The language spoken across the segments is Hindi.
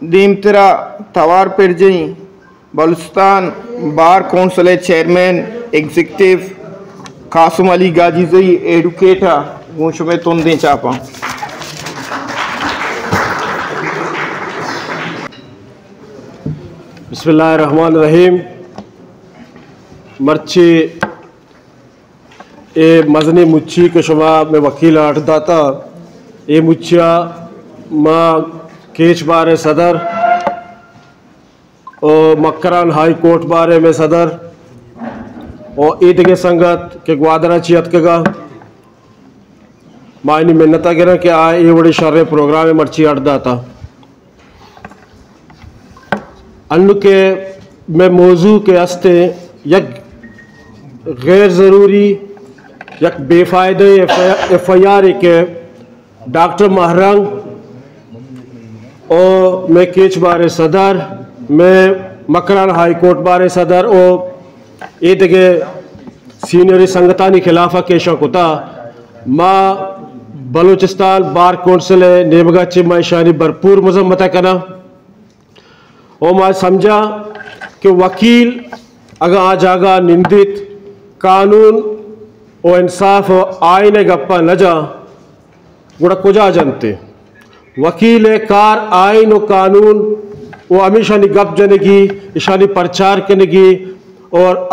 दीमतरा तवार पिरजई Balochistan bar council chairman executive Qasim Ali Ghazizai educator गोश में तुंदे चापा बिस्मिल्लाहिर्रहमानिर्रहीम। मर्ची ए मजनी मुच्छी के शुमा में वकील आठदाता ए मुच्छा माँ केच बारे सदर और मक्रान हाई कोर्ट बारे में सदर और ईद के संगत के ग्वादरा चियत के गा मायनी मिन्नता गिरा के आए ये बड़ी शर्रे प्रोग्राम में मर्ची आठदाता अन्न के में मौजू के हस्ते यक गैर ज़रूरी यक बेफ़ायदे FIR के डॉक्टर महरंग और मैं केच बारे सदर मैं मकरान हाई कोर्ट बारे सदर और ईद के सीनियर संगतानी खिलाफा केशा कुता माँ बलूचिस्तान बार कौंसिल नेमगा चिमा शानी भरपूर मजम्मत करना और मैं समझा कि वकील अगर आ जागा निंदित कानून और इंसाफ और आईने गप्पा न जा गुड़ा कुजा जनते वकील कार आइन और कानून वो हमेशा नि गप जनेगी ईशानी प्रचार करेगी और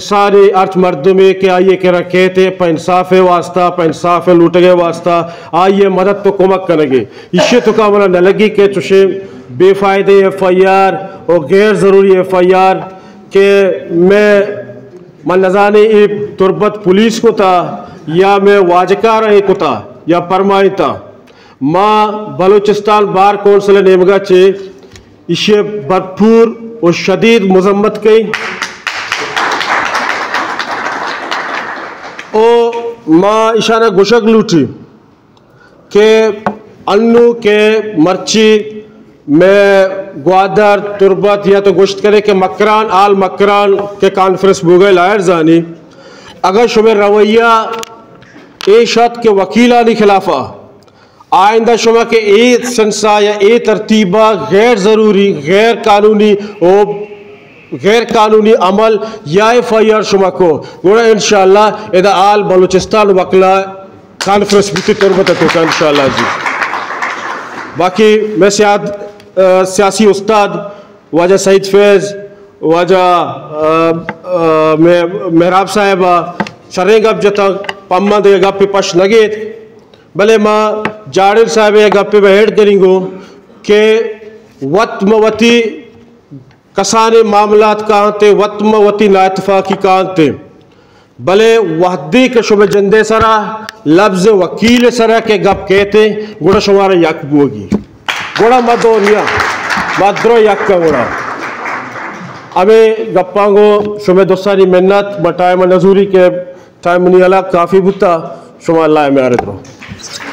सारे अर्थ मर्दों में के आइए के रखे थे इंसाफ वास्ता इंसाफ लूट गए वास्ता आइए मदद तो कुमक करेंगे इससे तो का मना न लगी कि तुझे बेफ़ायदे FIR और गैर ज़रूरी FIR के मैं नजाने ए तुरबत पुलिस को था या मैं वाजकार एक को था या परमाई था माँ बलूचिस्तान बार कौंसिल नेमगा चे इसे भरपूर और शदीद मजम्मत की और माँ इशारा गुशक लूटी के अन्नू के मर्ची में ग्वादर तुरबत या तो गोश्त करे कि मकरान आल मकरान के कॉन्फ्रेंस बुगे लायर जानी अगर शुमे रवैया ए शत के वकीलानी खिलाफा आइंदा शुमा के ए संसा या ए तरतीबा गैर ज़रूरी गैर कानूनी अमल या FIR शुमा को गुड़ा इंशाअल्लाह इधर आल बलूचिस्तान वकला कॉन्फ्रेंस भी तुरबत होगा इंशाअल्लाह जी। बाकी मैं सियासी उस्ताद वाजा सईद फैज़ वाजा मेहराब साहिबा शर्रे गप जता पम्मा दे गप पे पश लगे भले माँ जाड़िर साहब ये गप पे हेड करेंगो के वतमवती कसाने मामलात कहाँ थे वतमवती नाइतफाकी कहाँ थे भले वहदी के शुभ जंदे सरा लफ्ज वकील सरा के गप कहते गुड़ा शुमारा यक बोगी गोड़ा मदोनिया मद्रो यक का गोड़ा अबे गप्पांगो शुमे दोस्तानी मिन्नत बटाए नजूरी के टाइम नहीं अलग काफ़ी बुता शुमा अल्लाह में आ रहे